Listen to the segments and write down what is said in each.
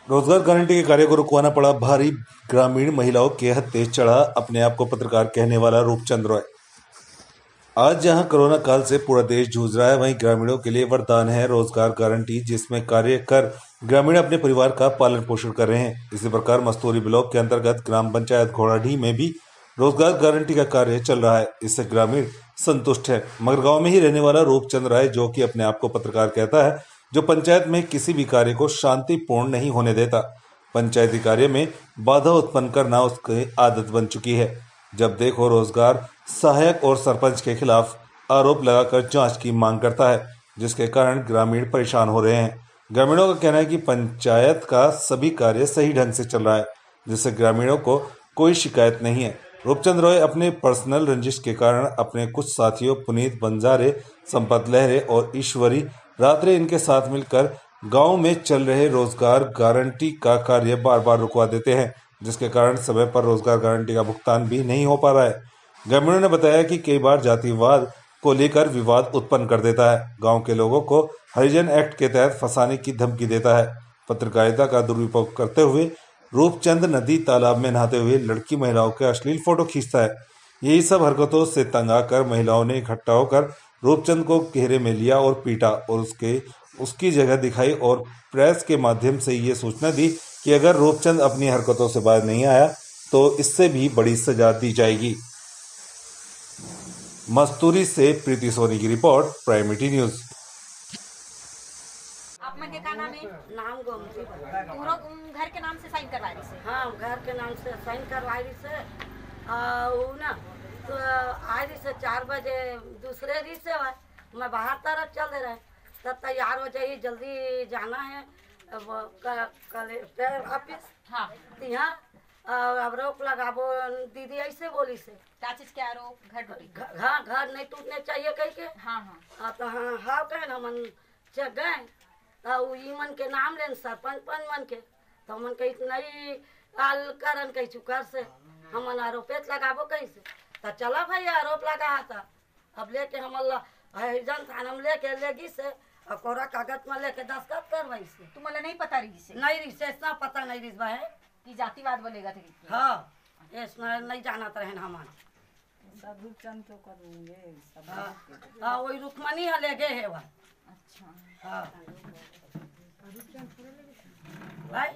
रोजगार गारंटी के कार्य को रुकवाना पड़ा भारी। ग्रामीण महिलाओं के हत्थे चढ़ा अपने आप को पत्रकार कहने वाला रूपचंद रॉय। आज जहां कोरोना काल से पूरा देश जूझ रहा है, वहीं ग्रामीणों के लिए वरदान है रोजगार गारंटी, जिसमें कार्य कर ग्रामीण अपने परिवार का पालन पोषण कर रहे हैं। इसी प्रकार मस्तूरी ब्लॉक के अंतर्गत ग्राम पंचायत घोड़ाडीह में भी रोजगार गारंटी का कार्य चल रहा है। इससे ग्रामीण संतुष्ट है। मगर गांव में ही रहने वाला रूपचंद राय, जो कि अपने आप को पत्रकार कहता है, जो पंचायत में किसी भी कार्य को शांतिपूर्ण नहीं होने देता। पंचायती कार्य में बाधा उत्पन्न करना उसकी आदत बन चुकी है। जब देखो रोजगार सहायक और सरपंच के खिलाफ आरोप लगाकर जांच की मांग करता है, जिसके कारण ग्रामीण परेशान हो रहे हैं। ग्रामीणों का कहना है कि पंचायत का सभी कार्य सही ढंग से चल रहा है, जिससे ग्रामीणों को कोई शिकायत नहीं है। रूपचंद रॉय अपने पर्सनल रंजिश के कारण अपने कुछ साथियों पुनीत बंजारे, संपत लहरे और ईश्वरी रात्रे इनके साथ मिलकर गांव में चल रहे रोजगार गारंटी का कार्य बार बार रुकवा देते हैं, जिसके कारण समय पर रोजगार गारंटी का भुगतान भी नहीं हो पा रहा है। ग्रामीणों ने बताया कि कई बार जातिवाद को लेकर विवाद उत्पन्न कर देता है, गांव के लोगों को हरिजन एक्ट के तहत फंसाने की धमकी देता है। पत्रकारिता का दुरुपयोग करते हुए रूपचंद नदी तालाब में नहाते हुए लड़की महिलाओं के अश्लील फोटो खींचता है। यही सब हरकतों से तंग आकर महिलाओं ने इकट्ठा होकर रूपचंद को घेरे में लिया और पीटा और उसकी जगह दिखाई और प्रेस के माध्यम से ये सूचना दी कि अगर रूपचंद अपनी हरकतों से बाहर नहीं आया तो इससे भी बड़ी सजा दी जाएगी। मस्तूरी से प्रीति सोनी की रिपोर्ट, प्राइमिटी न्यूज। आप मन के का नाम है? नाम गोमती बा। पूरा घर के नाम से साइन करवा रही से? हाँ, घर के नाम से साइन करवाई रही से। वो ना तो आई रही से 4 बजे दूसरे रही से मैं बाहर तरफ चल दे रहे, तब तैयार हो जाइए, जल्दी जाना है कलेक्टर ऑफिस। हाँ, यहाँ अब रोक लगाबो दीदी ऐसे बोली से। क्या चीज के आरोप? घर टूटी? हाँ, घर नहीं टूटने चाहिए कह के। हाँ हाँ। तो हाँ हाँ कहे ना मन चेक गए ई मन के नाम लेन सरपंच मन के, तो मन कही नहीं आल करन कही चुकर से हमन आरोपित लगाबो कैसे। तो चला भाई आरोप लगा था, अब लेके हम हरिजन थाना में लेके लेगी से और कोरा कागज में लेके दस्तखत करवाई से। तुम्हारा नहीं पता रही से? नहीं रही से, इतना पता नहीं रही है कि जातिवाद बोलेगा थे? हाँ, इसमें नहीं जानत रहे हमारे सब रूपचंद को करूँगे सब। हाँ, वही रुकमनी है ले गए है वह। अच्छा। हाँ भाई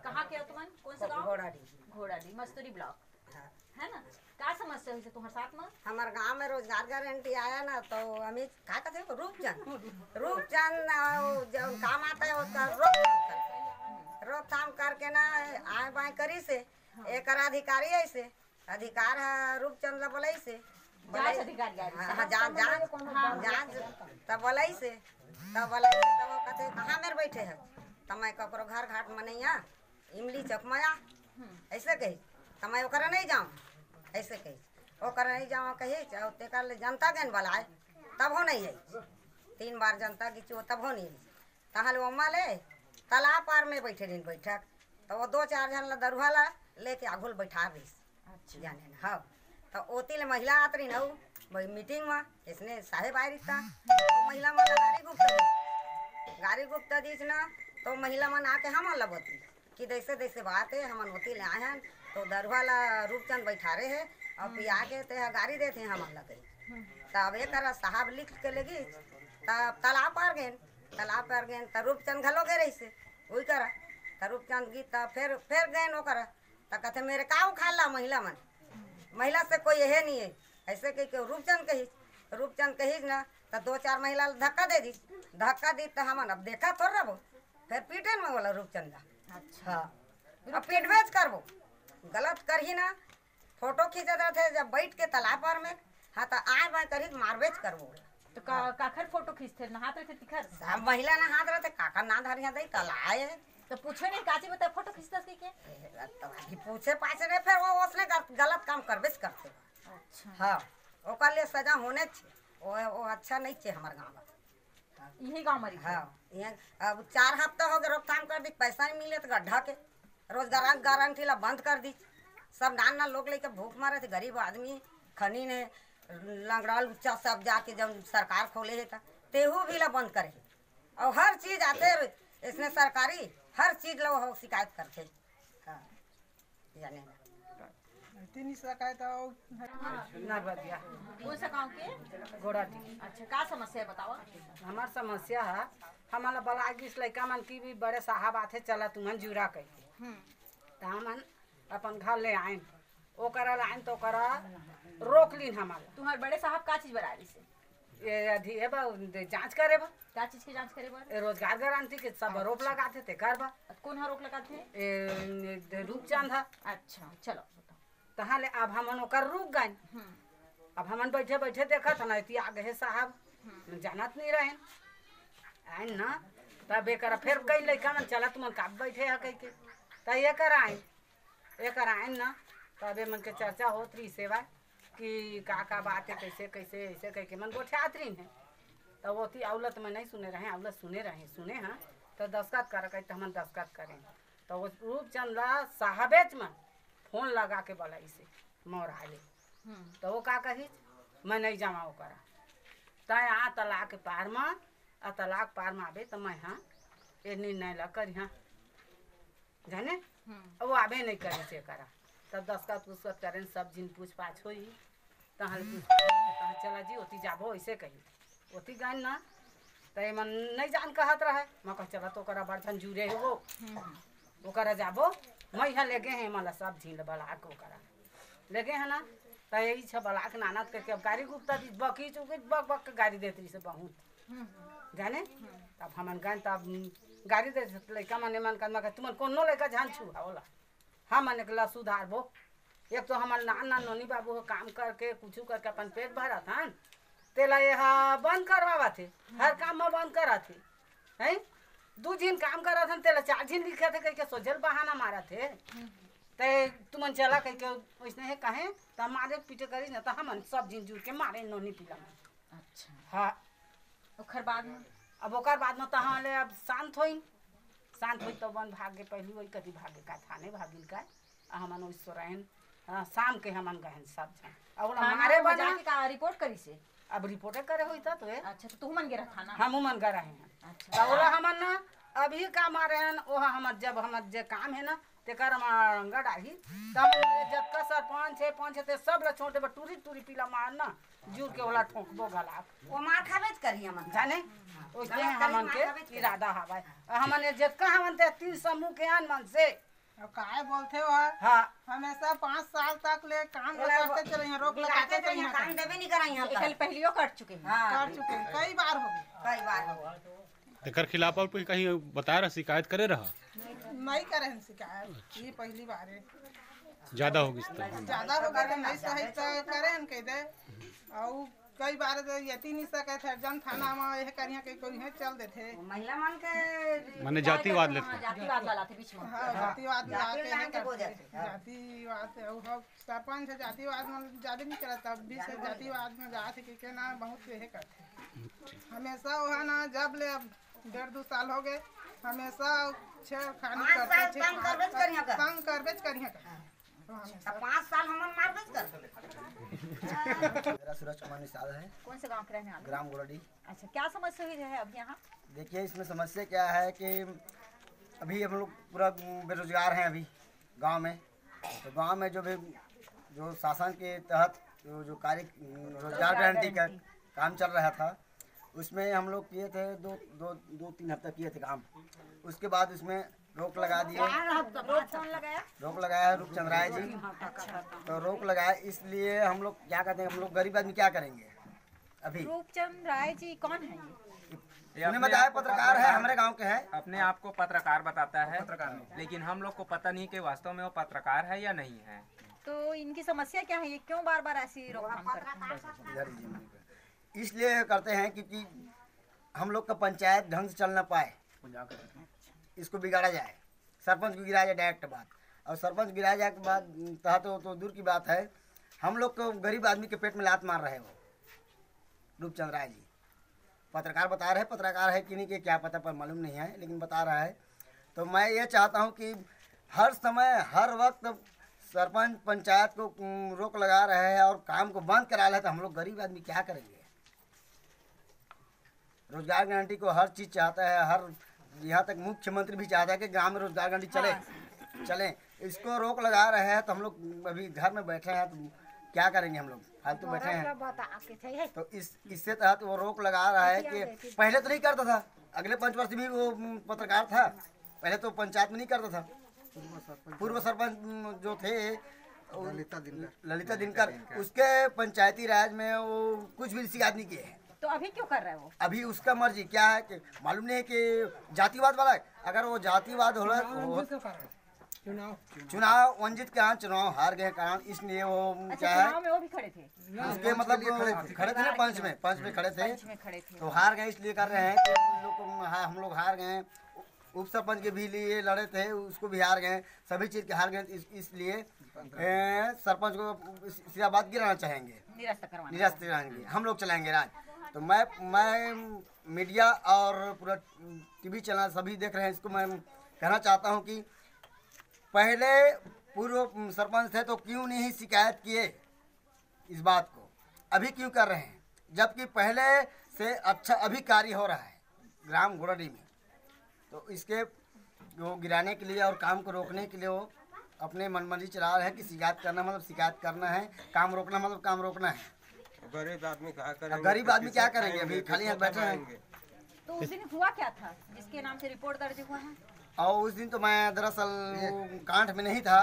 कहाँ के हो तुम? कौन सा गाँव? घोड़ाडीह। घोड़ाडीह मस्तूरी ब्लॉक हाँ। है ना? क्या समस्या हुई तुम्हारे साथ में? हमारे गांव में रोजगार गारंटी आया ना, तो हमें क्या कहते हैं रूपचंद जो काम आता है उसका रोकथाम करके ना आए बाएं करी से। एक अधिकारी ऐसे अधिकार है रूपचंद ला बोले से जांच अधिकारी आ रही है। हाँ, जांच तब बोले से तब वो कहते कहाँ मेरे बैठे है, तब मैं ककरो घर घाट में नहीं आ इमली चौक में आ ऐसे कही, तब मैं ओकरा नहीं जाऊँ ऐसे कही, ओकरा नहीं जाऊँ कही तेकर जनता गन वाला है तब हो नहीं है। 3 बार जनता की चो तब हो नहीं है। तहल वम्मा ले तालाब पार में बैठे रही बैठक, तो वो 2-4 जन ला दरुहा ला लेके आगुल बैठा रही। अच्छा जाने ना। हाँ, तो ओती ले महिला आत रही ना वही मीटिंग में, इसने साहेब आई रही था, तो महिला मन गाड़ी गुप्ता दीज ना, तो महिला मन आके हम लगती कि जैसे जैसे बात है हम होती ले आए हैं, तो दरुहा ला रूपचंद बैठा रहे है और पिया के ते गाड़ी देते हैं हम लगे। तब एक साहब लिख के लगी, तब तालाब पर गए तो रूपचंद घलो गए रही से वही करा, तो रूपचंद गीत फिर गए नो करा, तो कहते मेरे का उखाड़ ला महिला से कोई यह नहीं है ऐसे कही रूपचंद कही ना, तो 2-4 महिला धक्का दे दी तो हमन अब देखा थोड़ा वो फिर पीटे में बोला रूपचंद का। अच्छा। अब पीट बेच कर वो गलत कर ही ना, फोटो खींचे थे जब बैठ के तालाब पर में। हाँ, तो आए बाय करी मार बेच कर वो। तो काखर फोटो खींचते नहाते थे तिखर? सब महिला नहा रहे थे, काका ना धरिया दई तलाए है। तो पूछे नहीं काची बता फोटो खींचता थी के? तो अभी पूछे पाछे नहीं, फिर वो उसने गलत काम करबेच करते। अच्छा। हाँ, ओकर लिए सजा होने छे, वो अच्छा नहीं छे हमारे गाँव में। यही गाँव मरी? हाँ, ये अब 4 हफ्ता हो गए रोकथाम कर दी, पैसा नहीं मिले तो गड्ढा के रोजगार गारंटी ला बंद कर दी। सब नान लोग लेके भूख मारे थे, गरीब आदमी खनी ने लंगड़ाल उच्चा सब जाके जब सरकार खोले है तेहू भी ला बंद करे और हर चीज आते इसने सरकारी हर चीज लो हो शिकायत करते हाँ जाने तीन शिकायत नर्मदिया कौन सा गाँव के? गोड़ाटी। अच्छा, का समस्या है बताओ? हमार समस्या है हमारा बलागिस लड़का मन की भी बड़े साहब आथे चला तुमन जुरा कही तो हमन अपन घर ले आए ओकरा लाइन तो ओकरा रोक लीन हमारा तुम्हारे बड़े साहब का चीज बरारी से? ये अधी है बा जांच करे बा क्या चीज की जांच करे बार? ये रोजगार गारंटी के सब रोक लगाते थे कर बा कौन हा रोक लगाते हैं? ये रूपचंद है अच्छा चलो बताओ। तहाँ ले अब हमन ओकर रुक गए अब हमन बैठे बैठे देखा था ना इतनी आगे है साहब जानत नहीं रहे आइन ना तब एक फिर कई लड़का मन चला तुमन का बैठे है कह के तो एक आइन ना तब मन के चर्चा होत रही सेवा कि का बात है कैसे कैसे ऐसे कह के मन गोठे रही है तो वो थी औलत में नहीं सुने रहे औलत सुने हाँ तो दस्खत कर कही तो हम दस्खत करें तो वो रूपचंद साहबेच में फोन लगा के बोला इसे मोर आले तो वो का कही मैं नहीं जमा वो करा तय आ तलाक पार में आ तलाक पार में आबे तो मैं हाँ ये निर्णय ला कर हाँ जाने वो आबे नहीं करे से करा तब दस्खत पुस्खत करें सब जिन पूछ पाछ हो तहाँ चला जी ओती जाबो ऐसे कही ओती गए ना तो मन नहीं जान कहत रहे मैं कह चला तो करा बर्तन जुरे हो वो करा जाबो मैं यहाँ लेगे हैं मला सब झील बलाक वो करा लेगे है ना तो यही छ बलाक नानत करके अब गाड़ी गुप्ता दी बकी चुकी बक बक के गाड़ी देती से बहुत जाने तब हमन गए तब गाड़ी दे लड़का मने मन कर तुमन कोनो लड़का जान छू होला हाँ मन के सुधार बो एक तो हमारे नाना नोनी बाबू हो काम करके कुछ करके अपन पेट भरा था तेला यहाँ बंद करवा थे हर काम में बंद करा थे है 2 दिन काम करा था तेला 4 दिन लिखे थे कह के सोजल बहाना मारा थे ते तुमन चला कह के वैसने है कहे तो हमारे पीछे करी ना तो हम सब दिन जुड़ के मारे नोनी पीला में। अच्छा, हाँ ओकर बाद में अब ओकर बाद में तहाँ ले अब शांत हुई तो बन भागे पहली वही कभी भागे का थाने भागिल का हमन वैसो रहन शाम के हमन गहन सब जन अब हमारे बना जाके का रिपोर्ट करी से? अब रिपोर्ट करे हुई था तो अच्छा, तो तू मन गे रहा ना? हम मन कर रहे हैं अच्छा, तो हमन ना अभी का मारे हैं ओह हमर जब हमर जे काम है ना तेकर रंगा डाही तब जब सरपंच है पंच है सब ला छोटे बा टूरी पीला मारना जुर के ओला ठोकबो गला वो मार खाबेच करी हमन जाने ओइसे हमन के इरादा हवाय हमन जतका हमन ते 3 समूह के आन मन से अब काहे बोलते हो हाँ हमेशा 5 साल तक ले काम करते चले हैं रोक लगाते चले हैं काम देवे नहीं कराई यहाँ एकल पहलियो कट चुके हैं। कर चुके हैं कई बार हो गए कई बार हो गए। एकर खिलाफ आप कहीं बताया रहा शिकायत करे रहा नहीं करे हैं शिकायत ये पहली बार है ज्यादा होगी इस तरह ज्यादा हो गए तो नहीं सही तो करे हैं कह दे और कई बार तो यति नहीं सके थे जन थाना में यह करिया के कोई है चल देते महिला मन के माने जातिवाद लेते जातिवाद लाते बीच में। हाँ जातिवाद जाति आके लाइन नहीं के हो करते जाते। जातिवाद और हम सरपंच है जातिवाद में ज्यादा नहीं करता तब भी से जातिवाद में जाते कि ना बहुत यह करते हमेशा वहाँ ना जब ले अब 1.5-2 साल हो गए हमेशा छेड़खानी 5 साल करते तंग करबेच करिया कर। तंग करबेच करिया कर तब 5 साल हमन मारबेच कर। मेरा सूरज कुमार निषाद है, कौन से गांव के रहने वाले? ग्राम गोरडी। अच्छा, क्या समस्या हुई है अब यहाँ? देखिए इसमें समस्या क्या है कि अभी हम लोग पूरा बेरोजगार हैं अभी गांव में। तो गांव में जो शासन के तहत जो कार्य रोजगार गारंटी का काम चल रहा था उसमें हम लोग किए थे 2-3 हफ्ते किए थे काम। उसके बाद उसमें रोक लगा दिए। कौन लगाया? रोक लगाया रूपचंद राय जी। तो रोक लगाया इसलिए हम लोग क्या कहते हैं हम लोग गरीब आदमी क्या करेंगे अभी। रूपचंद राय जी कौन है ये? उन्हें बताया पत्रकार है हमारे गांव के हैं। अपने आप को पत्रकार बताता है लेकिन हम लोग को पता नहीं कि वास्तव में वो पत्रकार है या नहीं है। तो इनकी समस्या क्या है? ये क्यों बार बार ऐसी रोकथाम करते हैं? इसलिए करते हैं क्योंकि हम लोग का पंचायत ढंग से चल ना पाए, इसको बिगाड़ा जाए। सरपंच को गिराया जाए डायरेक्ट बात, और सरपंच गिराया जाए के बाद तो दूर की बात है। हम लोग को गरीब आदमी के पेट में लात मार रहे हो रूपचंद राय जी। पत्रकार बता रहे, पत्रकार है कि नहीं कि क्या पता पर मालूम नहीं है, लेकिन बता रहा है। तो मैं ये चाहता हूँ कि हर समय हर वक्त सरपंच पंचायत को रोक लगा रहे हैं और काम को बंद करा रहे हैं, तो हम लोग गरीब आदमी क्या करेंगे। रोजगार गारंटी को हर चीज़ चाहता है, हर यहाँ तक मुख्यमंत्री भी चाहता है कि ग्राम में रोजगार गारंटी चले। इसको रोक लगा रहे हैं, तो हम लोग अभी घर में बैठे हैं, तो क्या करेंगे हम लोग, फालतू बैठे हैं। तो इससे तहत वो रोक लगा रहा है कि पहले तो नहीं करता था, अगले 5 वर्ष भी वो पत्रकार था, पहले तो पंचायत में नहीं करता था। पूर्व सरपंच जो थे ललिता दिनकर, उसके पंचायती राज में वो कुछ भी शिकायत नहीं किए हैं। तो अभी क्यों कर रहा है वो? अभी उसका मर्जी क्या है कि मालूम नहीं है कि जातिवाद वाला है। अगर वो जातिवाद हो चुनाव वंचित के कारण चुनाव हार गए कारण, इसलिए वो क्या है चुनाव में वो भी खड़े थे, उसके मतलब खड़े थे ना, पंच में खड़े थे, तो हार गए इसलिए कर रहे हैं कि हम लोग हार गए। उप सरपंच के भी लिए लड़े थे, उसको भी हार गए, सभी चीज के हार गए, इसलिए सरपंच को सीधा बात गिराना चाहेंगे, निरस्त कराएंगे, हम लोग चलाएंगे राज। तो मैं मीडिया और पूरा टीवी चैनल सभी देख रहे हैं, इसको मैं कहना चाहता हूं कि पहले पूर्व सरपंच थे तो क्यों नहीं शिकायत किए इस बात को, अभी क्यों कर रहे हैं, जबकि पहले से अच्छा अभी कार्य हो रहा है ग्राम घोड़ाडी में। तो इसके वो गिराने के लिए और काम को रोकने के लिए वो अपने मनमर्जी चला रहे हैं कि शिकायत करना मतलब शिकायत करना है, काम रोकना मतलब काम रोकना है। गरीब आदमी क्या करेंगे? गरीब आदमी क्या करेंगे, अभी खाली हाथ बैठे हैं। तो उस दिन हुआ क्या था जिसके नाम से रिपोर्ट दर्ज हुआ है? और उस दिन तो मैं दरअसल कांठ में नहीं था।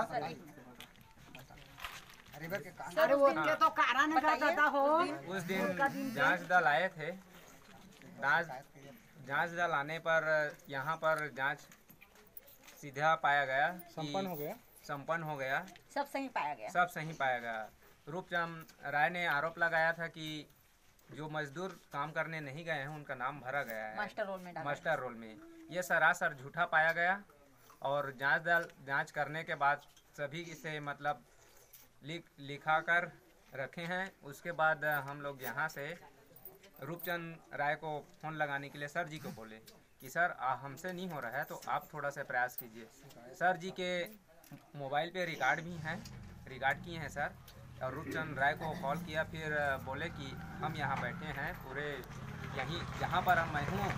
अरे वो इनके तो कारण दादा हो। उस दिन जांच दल आए थे, जांच दल आने पर यहाँ पर जांच सीधा पाया गया, संपन्न हो गया, सब सही पाया गया, सब सही पाया गया। रूपचंद राय ने आरोप लगाया था कि जो मजदूर काम करने नहीं गए हैं उनका नाम भरा गया है मास्टर रोल में। ये सरासर झूठा पाया गया और जांच दल जांच करने के बाद सभी से मतलब लिखा कर रखे हैं। उसके बाद हम लोग यहाँ से रूपचंद राय को फ़ोन लगाने के लिए सर जी को बोले कि सर हमसे नहीं हो रहा है तो आप थोड़ा सा प्रयास कीजिए। सर जी के मोबाइल पे रिकॉर्ड किए हैं सर, और रूपचंद राय को कॉल किया, फिर बोले कि हम यहाँ बैठे हैं पूरे यहीं जहाँ पर मैं हूँ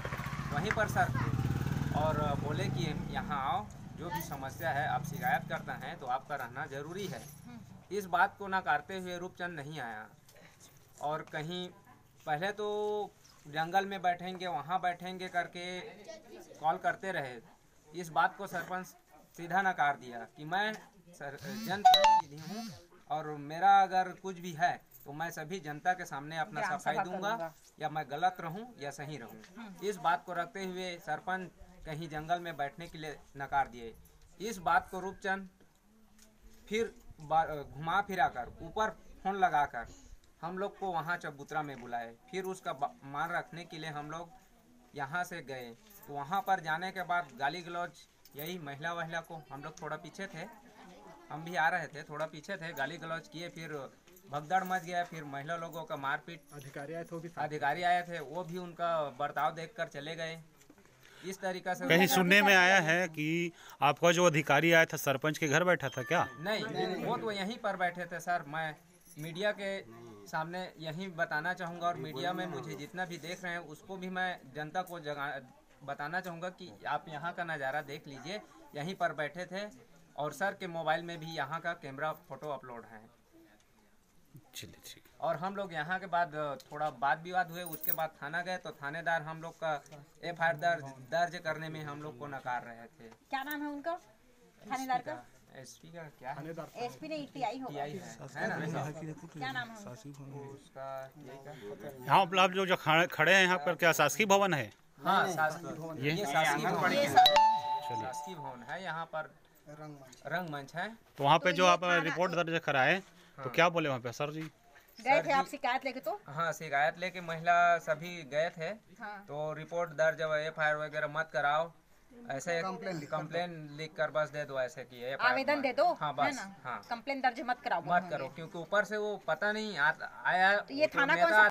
वहीं पर सर, और बोले कि यहाँ आओ, जो भी समस्या है आप शिकायत करते हैं तो आपका रहना ज़रूरी है। इस बात को नकारते हुए रूपचंद नहीं आया और कहीं पहले तो जंगल में बैठेंगे वहाँ बैठेंगे करके कॉल करते रहे। इस बात को सरपंच सीधा नकार दिया कि मैं जनप्रतिनिधि हूँ और मेरा अगर कुछ भी है तो मैं सभी जनता के सामने अपना सफाई दूंगा, या मैं गलत रहूं या सही रहूं। इस बात को रखते हुए सरपंच कहीं जंगल में बैठने के लिए नकार दिए। इस बात को रूपचंद फिर घुमा फिरा कर ऊपर फोन लगाकर हम लोग को वहाँ चबूतरा में बुलाए, फिर उसका मान रखने के लिए हम लोग यहाँ से गए। तो वहाँ पर जाने के बाद गाली गलौज, यही महिला को हम लोग थोड़ा पीछे थे, हम भी आ रहे थे, थोड़ा पीछे थे, गाली गलौज किए, फिर भगदड़ मच गया, फिर महिला लोगों का मारपीट। अधिकारी आए थे वो भी उनका बर्ताव देखकर चले गए। इस तरीका से कहीं सुनने में आया है कि आपका जो अधिकारी आया था सरपंच के घर बैठा था क्या? नहीं, वो तो यहीं पर बैठे थे सर। मैं मीडिया के सामने यही बताना चाहूँगा और मीडिया में मुझे जितना भी देख रहे हैं उसको भी मैं जनता को बताना चाहूँगा कि आप यहाँ का नज़ारा देख लीजिए, यहीं पर बैठे थे और सर के मोबाइल में भी यहाँ का कैमरा फोटो अपलोड है। चलिए ठीक। और हम लोग यहाँ के बाद थोड़ा वाद विवाद हुए, उसके बाद थाना गए तो थानेदार हम लोग का FIR दर्ज करने में हम लोग को नकार रहे थे। क्या नाम है उनका थानेदार का? SP का क्या है? SP नहीं TI होगा, है ना? क्या नाम है उसका? यहाँ पर आप जो खड़े हैं यहाँ पर क्या शासकीय भवन है? हाँ, ये शासकीय भवन है, यहाँ पर रंगमंच है। तो वहाँ पे जो आप रिपोर्ट दर्ज कराए तो क्या बोले वहाँ पे सर जी? गए थे आप शिकायत लेके? तो हाँ, शिकायत लेके महिला सभी गए थे। हाँ। तो रिपोर्ट दर्ज FIR वगैरह मत कराओ, ऐसे कंप्लेन लिख कर बस दे दो, ऐसे की आवेदन दे दो। हाँ बस, हाँ कंप्लेन दर्ज मत कराओ, क्योंकि ऊपर से वो पता नहीं आया। तो ये थाना कौन सा